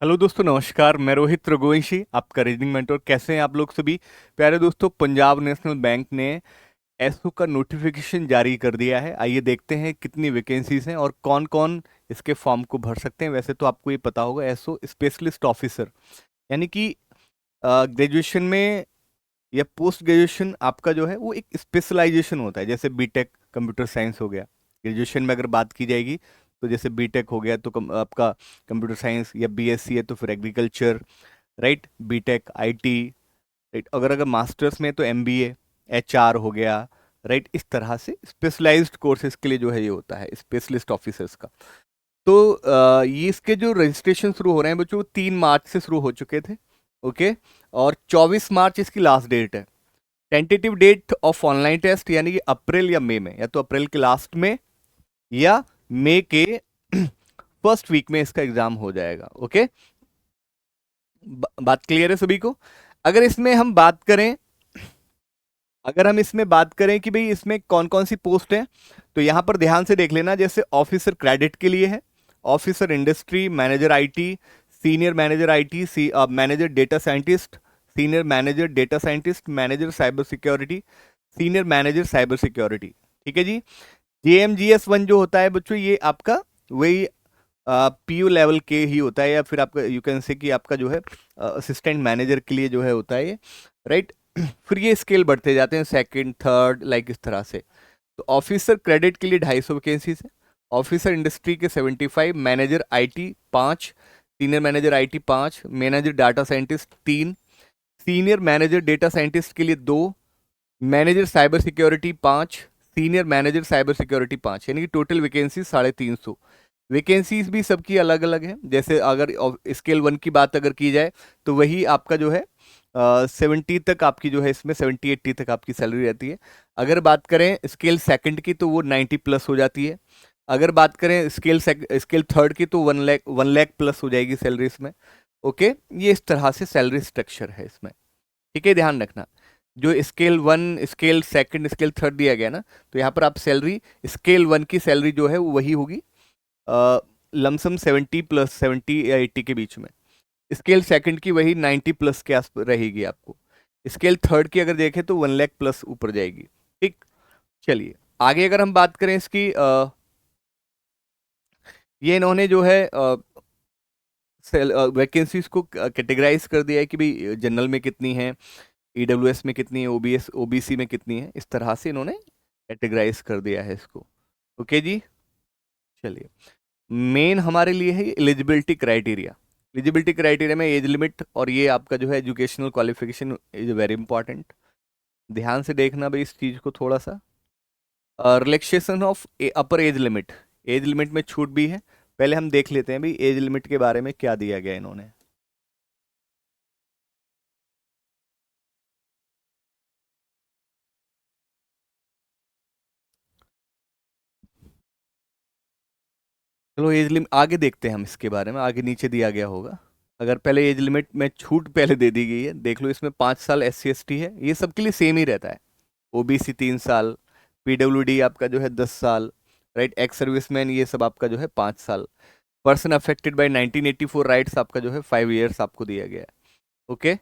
Hello दोस्तों, नमस्कार। मैं रोहित रघुवंशी, आपका रीजनिंग मेंटर। कैसे हैं आप लोग सभी? प्यारे दोस्तों, पंजाब नेशनल बैंक ने एसओ का नोटिफिकेशन जारी कर दिया है। आइए देखते हैं कितनी वैकेंसीज हैं और कौन कौन इसके फॉर्म को भर सकते हैं। वैसे तो आपको ये पता होगा, एसओ स्पेशलिस्ट ऑफिसर, यानी कि ग्रेजुएशन में या पोस्ट ग्रेजुएशन आपका जो है वो एक स्पेशलाइजेशन होता है। जैसे बीटेक कंप्यूटर साइंस हो गया, ग्रेजुएशन में अगर बात की जाएगी तो जैसे बीटेक हो गया तो आपका कंप्यूटर साइंस, या बीएससी है तो फिर agriculture, right, BTech IT, right. अगर अगर मास्टर्स में तो एमबीए, एचआर हो गया, राइट। इस तरह से स्पेशलाइज्ड कोर्सेज के लिए जो है ये होता है स्पेशलिस्ट ऑफिसर्स का। तो ये इसके जो रजिस्ट्रेशन शुरू हो रहे हैं बच्चों, 3 मार्च से शुरू हो चुके थे। ओके, और 24 मार्च इसकी लास्ट डेट है। Tentative date of online test, यानी कि अप्रैल या मई में, या तो अप्रैल के लास्ट में या मई के फर्स्ट वीक में इसका एग्जाम हो जाएगा। ओके, बात क्लियर है सभी को? अगर इसमें हम बात करें, अगर हम इसमें बात करें कि भाई इसमें कौन कौन सी पोस्ट है, तो यहां पर ध्यान से देख लेना। जैसे ऑफिसर क्रेडिट के लिए है, officer industry, manager IT, senior manager IT, manager data scientist, senior manager data scientist, manager cyber security, senior manager cyber security. ठीक है जी। JMGS 1 जो होता है बच्चों, ये आपका वही पीयू लेवल के ही होता है, या फिर आपका यू कैन से कि आपका जो है असिस्टेंट मैनेजर के लिए जो है होता है ये, राइट। फिर ये स्केल बढ़ते जाते हैं, सेकंड, थर्ड, लाइक इस तरह से। तो ऑफिसर क्रेडिट के लिए 250 वैकेंसीज है, ऑफिसर इंडस्ट्री के 75, manager IT 5, senior manager IT 5, manager data scientist 3, senior manager data scientist के लिए 2, manager cyber security 5, senior manager cyber security 5, यानी कि टोटल वैकेंसी 350। वैकेंसीज भी सबकी अलग अलग है। जैसे अगर स्केल 1 की बात अगर की जाए तो वही आपका जो है 70 तक आपकी जो है, इसमें 70-80 तक आपकी सैलरी रहती है। अगर बात करें स्केल सेकंड की तो वो 90 प्लस हो जाती है। अगर बात करें स्केल थर्ड की तो 1 लाख प्लस हो जाएगी सैलरी इसमें। ओके, ये इस तरह से सैलरी स्ट्रक्चर है इसमें। ठीक है, ध्यान रखना। जो स्केल 1, स्केल 2, स्केल 3 दिया गया ना, तो यहाँ पर आप सैलरी, स्केल 1 की सैलरी जो है वो वही होगी, लमसम 70 प्लस 70 या 80 के बीच में। स्केल 2 की वही 90 प्लस के आस रहेगी आपको। स्केल 3 की अगर देखें तो 1 लाख प्लस ऊपर जाएगी। ठीक, चलिए आगे अगर हम बात करें इसकी, ये इन्होंने जो है वैकेंसीज को कैटेगराइज कर दिया है कि भाई जनरल में कितनी है, ईडब्ल्यूएस में कितनी है, ओबीसी में कितनी है। इस तरह से इन्होंने कैटेगराइज कर दिया है इसको। ओके जी, चलिए। मेन हमारे लिए है एलिजिबिलिटी क्राइटेरिया। एलिजिबिलिटी क्राइटेरिया में एज लिमिट और ये आपका जो है educational qualification is very important. ध्यान से देखना भाई इस चीज़ को थोड़ा सा। Relaxation of upper age limit, age limit में छूट भी है। पहले हम देख लेते हैं भाई एज लिमिट के बारे में क्या दिया गया इन्होंने। चलो एज लिमिट आगे देखते हैं हम, इसके बारे में आगे नीचे दिया गया होगा। अगर पहले एज लिमिट में छूट पहले दे दी गई है, देख लो इसमें 5 साल SC ST है, ये सबके लिए सेम ही रहता है। ओबीसी 3 साल, पीडब्ल्यूडी आपका जो है 10 साल, राइट, एक्स सर्विसमैन ये सब आपका जो है 5 साल। पर्सन अफेक्टेड बाय 1984 राइट्स आपका जो है 5 ईयर्स आपको दिया गया है। ओके,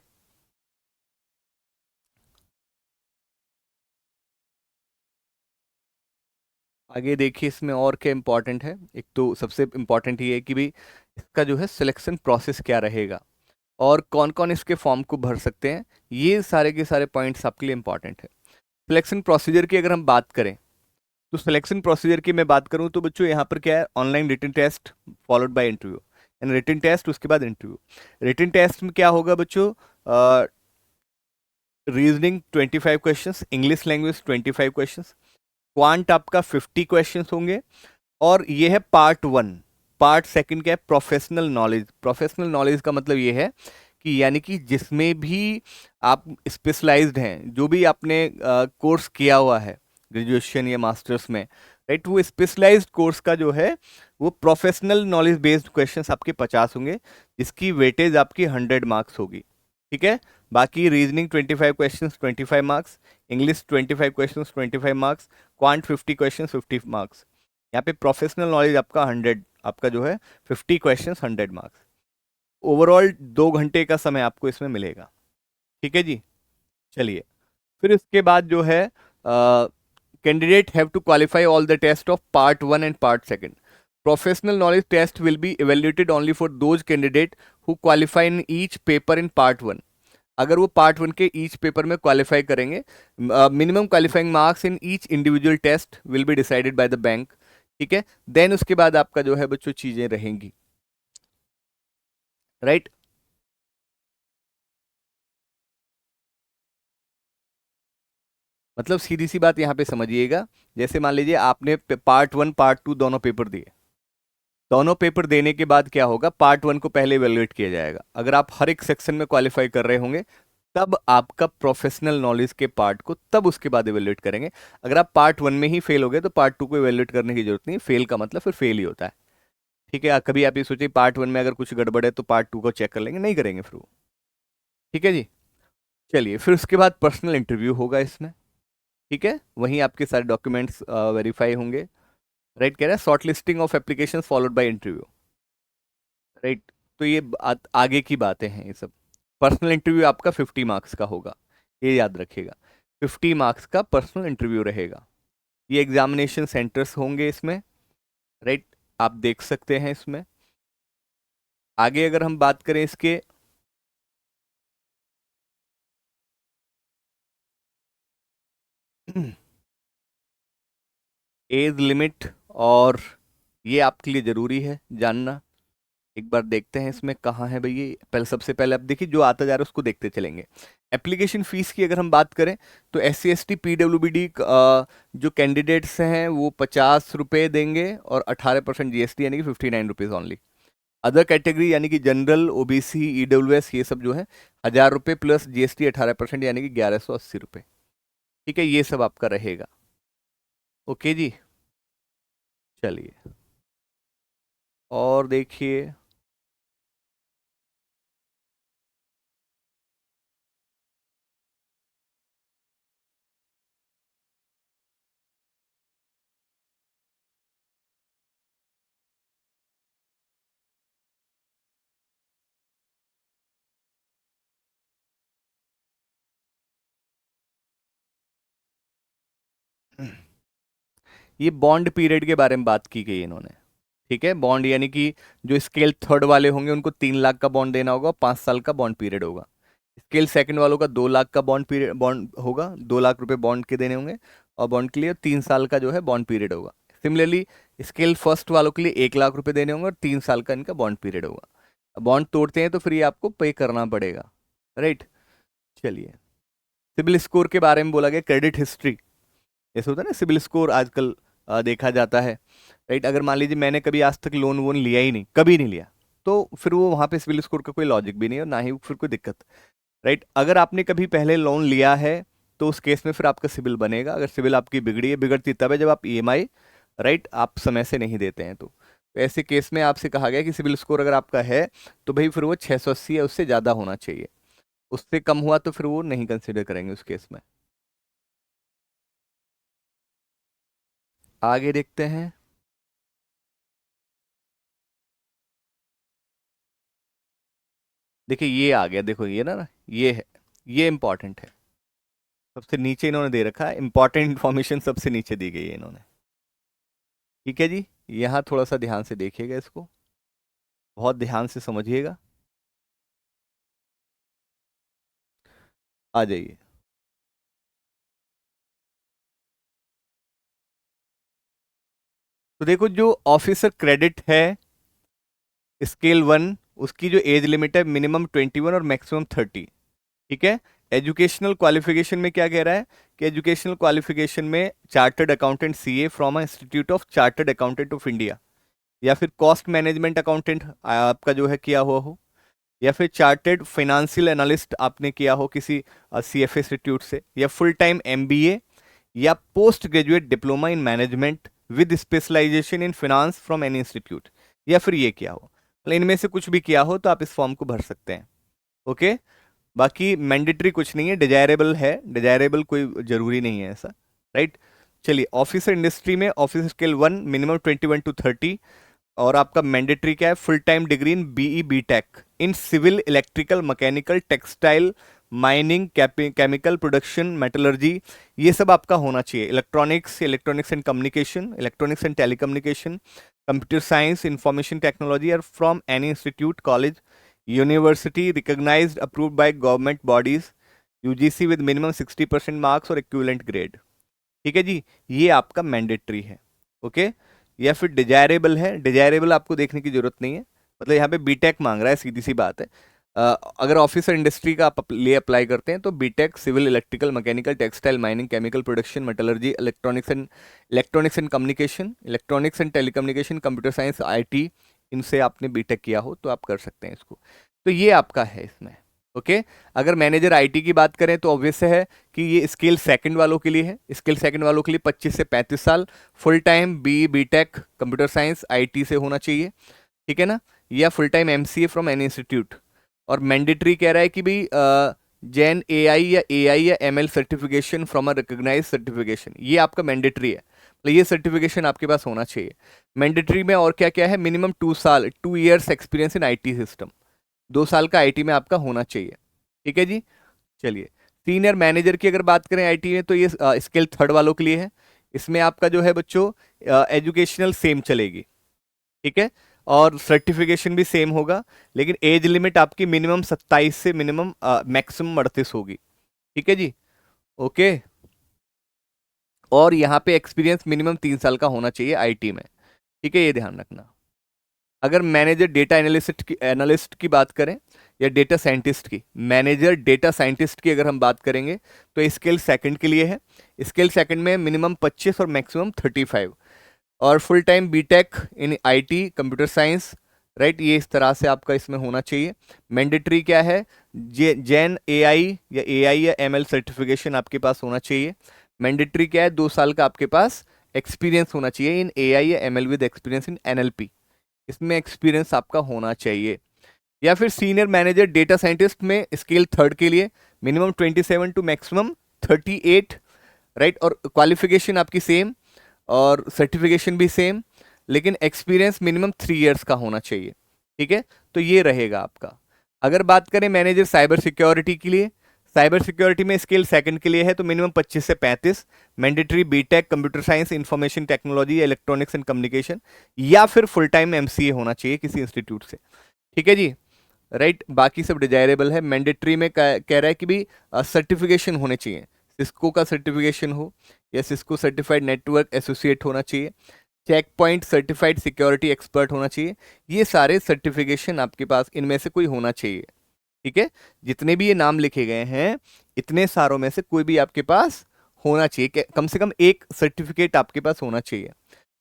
आगे देखिए इसमें और क्या इंपॉर्टेंट है। एक तो सबसे इंपॉर्टेंट ये है कि भाई इसका जो है सिलेक्शन प्रोसेस क्या रहेगा और कौन कौन इसके फॉर्म को भर सकते हैं। ये सारे के सारे पॉइंट्स आपके लिए इंपॉर्टेंट है। सिलेक्शन प्रोसीजर की अगर हम बात करें, तो सिलेक्शन प्रोसीजर की मैं बात करूं तो बच्चों यहाँ पर क्या है, online written test followed by interview, and written test उसके बाद इंटरव्यू। रिटन टेस्ट में क्या होगा बच्चों, reasoning 25 questions, English language 25 questions, quant आपका 50 क्वेश्चंस होंगे। और ये है पार्ट 1। पार्ट 2 क्या है, प्रोफेशनल नॉलेज। प्रोफेशनल नॉलेज का मतलब ये है कि यानी कि जिसमें भी आप स्पेशलाइज्ड हैं, जो भी आपने कोर्स किया हुआ है ग्रेजुएशन या मास्टर्स में, राइट, वो स्पेशलाइज्ड कोर्स का जो है वो प्रोफेशनल नॉलेज बेस्ड क्वेश्चंस आपके 50 होंगे, जिसकी वेटेज आपकी 100 मार्क्स होगी। ठीक है, बाकी reasoning 25 questions 25 marks, English 25 questions 25 marks, quant 50 questions 50 marks. यहाँ पे प्रोफेशनल नॉलेज आपका 100, आपका जो है 50 क्वेश्चंस 100 मार्क्स। ओवरऑल 2 घंटे का समय आपको इसमें मिलेगा। ठीक है जी। चलिए, फिर इसके बाद जो है candidate have to qualify all the test of part 1 and part 2। Professional knowledge test will be evaluated only for those candidate who qualify in each paper in part 1। अगर वो पार्ट 1 के ईच पेपर में qualify करेंगे, minimum qualifying marks in each individual test will be decided by the bank. ठीक है, then उसके बाद आपका जो है बच्चों चीजें रहेंगी, राइट। मतलब सीधी सी बात यहाँ पे समझिएगा, जैसे मान लीजिए आपने पार्ट 1 पार्ट 2 दोनों पेपर दिए, दोनों पेपर देने के बाद क्या होगा, पार्ट 1 को पहले इवेलुएट किया जाएगा। अगर आप हर एक सेक्शन में क्वालिफाई कर रहे होंगे तब आपका प्रोफेशनल नॉलेज के पार्ट को तब उसके बाद इवेलुएट करेंगे। अगर आप पार्ट 1 में ही फेल हो गए तो पार्ट 2 को इवेलुएट करने की जरूरत नहीं। फेल का मतलब फिर फेल ही होता है। ठीक है, कभी आप ये सोचिए पार्ट 1 में अगर कुछ गड़बड़ है तो पार्ट 2 को चेक कर लेंगे, नहीं करेंगे फिर वो। ठीक है जी। चलिए, फिर उसके बाद पर्सनल इंटरव्यू होगा इसमें। ठीक है, वहीं आपके सारे डॉक्यूमेंट्स वेरीफाई होंगे। राइट, कह रहा है short listing of application followed by interview. Right, तो ये आगे की बातें हैं ये सब। पर्सनल इंटरव्यू आपका 50 मार्क्स का होगा, ये याद रखिएगा। 50 मार्क्स का पर्सनल इंटरव्यू रहेगा। ये एग्जामिनेशन सेंटर्स होंगे इसमें। राइट, आप देख सकते हैं इसमें। आगे अगर हम बात करें इसके, एज लिमिट, और ये आपके लिए जरूरी है जानना। एक बार देखते हैं इसमें कहाँ है भैया। पहले सबसे पहले आप देखिए जो आता जा रहा है उसको देखते चलेंगे। एप्लीकेशन फीस की अगर हम बात करें तो SC ST PWD जो कैंडिडेट्स हैं वो 50 रुपये देंगे और 18% GST यानी कि 59 रुपीज़ ऑनली। अदर कैटेगरी यानी कि जनरल, OBC, EWS ये सब जो है 1000 रुपये प्लस GST 18% यानी कि 1180 रुपये। ठीक है, ये सब आपका रहेगा। ओके जी। चलिए, और देखिए ये बॉन्ड पीरियड के बारे में बात की गई है इन्होंने। ठीक है, बॉन्ड यानी कि जो स्केल थर्ड वाले होंगे उनको 3 लाख का बॉन्ड देना होगा, 5 साल का बॉन्ड पीरियड होगा। स्केल सेकंड वालों का 2 लाख का बॉन्ड पीरियड बॉन्ड होगा, 2 लाख रुपए बॉन्ड के देने होंगे और बॉन्ड के लिए 3 साल का जो है बॉन्ड पीरियड होगा। सिमिलरली स्केल फर्स्ट वालों के लिए 1 लाख रुपए देने होंगे और 3 साल का इनका बॉन्ड पीरियड होगा। बॉन्ड तोड़ते हैं तो फिर ये आपको पे करना पड़ेगा। राइट, चलिए, सिबिल स्कोर के बारे में बोला गया, क्रेडिट हिस्ट्री। जैसे होता है ना सिबिल स्कोर आजकल देखा जाता है। राइट, अगर मान लीजिए मैंने कभी आज तक लोन वोन लिया ही नहीं, कभी नहीं लिया, तो फिर वो वहाँ पे सिबिल स्कोर का कोई लॉजिक भी नहीं है और ना ही फिर कोई दिक्कत। राइट, अगर आपने कभी पहले लोन लिया है तो उस केस में फिर आपका सिबिल बनेगा। अगर सिबिल आपकी बिगड़ी है, बिगड़ती तब है जब आप EMI राइट आप समय से नहीं देते हैं। तो ऐसे केस में आपसे कहा गया कि सिबिल स्कोर अगर आपका है तो भाई फिर वो 680 या उससे ज़्यादा होना चाहिए। उससे कम हुआ तो फिर वो नहीं कंसिडर करेंगे उस केस में। आगे देखते हैं। देखिए ये आ गया, देखो ये ना, ये है, ये इंपॉर्टेंट है। सबसे नीचे इन्होंने दे रखा है, इंपॉर्टेंट इन्फॉर्मेशन सबसे नीचे दी गई है इन्होंने। ठीक है जी, यहाँ थोड़ा सा ध्यान से देखिएगा इसको, बहुत ध्यान से समझिएगा। आ जाइए। तो देखो जो ऑफिसर क्रेडिट है स्केल 1, उसकी जो एज लिमिट है मिनिमम 21 और मैक्सिमम 30। ठीक है, एजुकेशनल क्वालिफिकेशन में क्या कह रहा है कि एजुकेशनल क्वालिफिकेशन में chartered accountant CA from institute of chartered accountant of India, या फिर कॉस्ट मैनेजमेंट अकाउंटेंट आपका जो है किया हुआ हो, या फिर चार्टर्ड फाइनेंशियल एनालिस्ट आपने किया हो किसी CFA इंस्टीट्यूट से, या फुल टाइम MBA या post graduate diploma in management with specialisation in finance from any institute, या फिर ये किया हो। मतलब इनमें से कुछ भी किया हो तो आप इस फॉर्म को भर सकते हैं। ओके, बाकी मैंडेटरी कुछ नहीं है, डिजायरेबल है, डिजायरेबल कोई जरूरी नहीं है ऐसा। राइट, चलिए, ऑफिसर इंडस्ट्री में ऑफिसर स्केल 1 मिनिमम 21 to 30 और आपका मैंडेटरी क्या है, full time degree in BE BTech in civil, electrical, mechanical, textile, mining, chemical production, metallurgy, ये सब आपका होना चाहिए। Electronics, electronics and communication, electronics and telecommunication, computer science, information technology और from any institute, college, university recognised approved by government bodies, UGC with minimum 60% marks और equivalent grade. ठीक है जी, ये आपका मैंडेटरी है। ओके, या फिर डिजायरेबल है। डिजायरेबल आपको देखने की जरूरत नहीं है, मतलब यहाँ पे बीटेक मांग रहा है, सीधी सी बात है। अगर ऑफिसर इंडस्ट्री का आप लिए अप्लाई करते हैं तो BTech civil, electrical, mechanical, textile, mining, chemical production, metallurgy, electronics and communication, electronics and telecommunication, computer science, IT, इनसे आपने बीटेक किया हो तो आप कर सकते हैं इसको। तो ये आपका है इसमें। ओके, अगर मैनेजर आईटी की बात करें तो ऑब्वियस है कि ये स्किल सेकंड वालों के लिए है। स्किल सेकंड वालों के लिए 25 से 35 साल, full time B BTech computer science IT से होना चाहिए, ठीक है ना, या full time MCA from any institute. और मैंडेटरी कह रहा है कि भाई जैन एआई या ML certification from a recognise certification, ये आपका मैंडेटरी है, मतलब ये सर्टिफिकेशन आपके पास होना चाहिए। मैंडेटरी में और क्या क्या है, minimum 2 years experience in IT system, 2 साल का आईटी में आपका होना चाहिए। ठीक है जी, चलिए सीनियर मैनेजर की अगर बात करें आईटी में तो ये स्किल थर्ड वालों के लिए है। इसमें आपका जो है बच्चों एजुकेशनल सेम चलेगी, ठीक है, और सर्टिफिकेशन भी सेम होगा, लेकिन एज लिमिट आपकी मिनिमम 27 से मिनिमम मैक्सिमम 38 होगी। ठीक है जी, ओके। और यहाँ पे एक्सपीरियंस मिनिमम 3 साल का होना चाहिए आईटी में, ठीक है, ये ध्यान रखना। अगर मैनेजर डेटा एनालिस्ट की बात करें या डेटा साइंटिस्ट की, मैनेजर डेटा साइंटिस्ट की अगर हम बात करेंगे तो स्किल सेकंड के लिए है। स्किल सेकंड में मिनिमम 25 और मैक्सिमम 35, और full time BTech in IT computer science, right, ये इस तरह से आपका इसमें होना चाहिए। मैंडेटरी क्या है, जैन एआई या एमएल सर्टिफिकेशन आपके पास होना चाहिए। मैंडेटरी क्या है, 2 साल का आपके पास एक्सपीरियंस होना चाहिए इन एआई या ML with experience in NLP, इसमें एक्सपीरियंस आपका होना चाहिए। या फिर सीनियर मैनेजर डेटा साइंटिस्ट में स्केल थर्ड के लिए मिनिमम 27 टू मैक्सिमम 38, राइट, और क्वालिफिकेशन आपकी सेम और सर्टिफिकेशन भी सेम, लेकिन एक्सपीरियंस मिनिमम 3 ईयर्स का होना चाहिए। ठीक है, तो ये रहेगा आपका। अगर बात करें मैनेजर साइबर सिक्योरिटी के लिए, साइबर सिक्योरिटी में स्किल सेकंड के लिए है तो मिनिमम 25 से 35, mandatory BTech computer science, information technology, electronics and communication, या फिर फुल टाइम एमसीए होना चाहिए किसी इंस्टीट्यूट से। ठीक है जी, राइट, बाकी सब डिजायरेबल है। मैंडेटरी में कह रहा है कि भी सर्टिफिकेशन होने चाहिए, सिस्को का सर्टिफिकेशन हो या सिस्को सर्टिफाइड नेटवर्क एसोसिएट होना चाहिए, Check Point certified security expert होना चाहिए। ये सारे सर्टिफिकेशन आपके पास इनमें से कोई होना चाहिए। ठीक है, जितने भी ये नाम लिखे गए हैं इतने सारों में से कोई भी आपके पास होना चाहिए, कम से कम एक सर्टिफिकेट आपके पास होना चाहिए।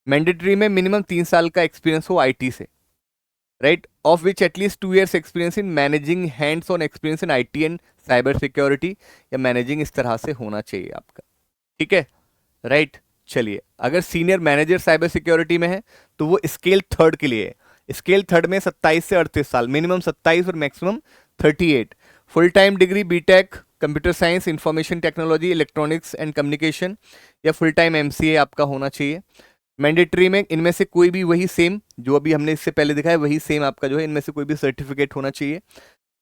मैंडेटरी में मिनिमम 3 साल का एक्सपीरियंस हो आईटी से, right, of which at least 2 years experience in managing, hands on experience in IT and cyber security या मैनेजिंग, इस तरह से होना चाहिए आपका। ठीक है, राइट, चलिए अगर सीनियर मैनेजर साइबर सिक्योरिटी में है तो वो स्केल थर्ड के लिए है। स्केल थर्ड में 27 से 38 साल, मिनिमम 27 और maximum 38, full time degree BTech computer science, information technology, electronics and communication या फुल टाइम एमसीए आपका होना चाहिए। मैंडेटरी में इनमें से कोई भी वही सेम जो अभी हमने इससे पहले दिखाया वही सेम आपका जो है इनमें से कोई भी सर्टिफिकेट होना चाहिए।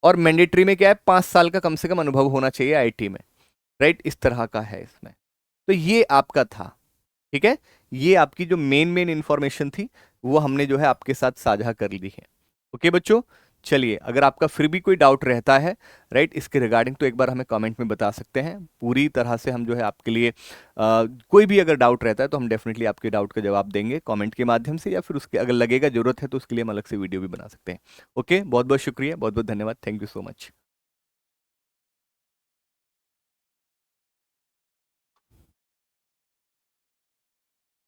और मैंडेटरी में क्या है, 5 साल का कम से कम अनुभव होना चाहिए आईटी में, राइट, इस तरह का है इसमें। तो ये आपका था, ठीक है, ये आपकी जो मेन इंफॉर्मेशन थी वो हमने जो है आपके साथ साझा कर ली है। ओके बच्चों, चलिए अगर आपका फिर भी कोई डाउट रहता है, राइट, इसके रिगार्डिंग तो एक बार हमें कमेंट में बता सकते हैं। पूरी तरह से हम जो है आपके लिए कोई भी अगर डाउट रहता है तो हम डेफिनेटली आपके डाउट का जवाब देंगे कमेंट के माध्यम से, या फिर उसके अगर लगेगा जरूरत है तो उसके लिए हम अलग से वीडियो भी बना सकते हैं। ओके, बहुत बहुत शुक्रिया, बहुत बहुत धन्यवाद, थैंक यू सो मच।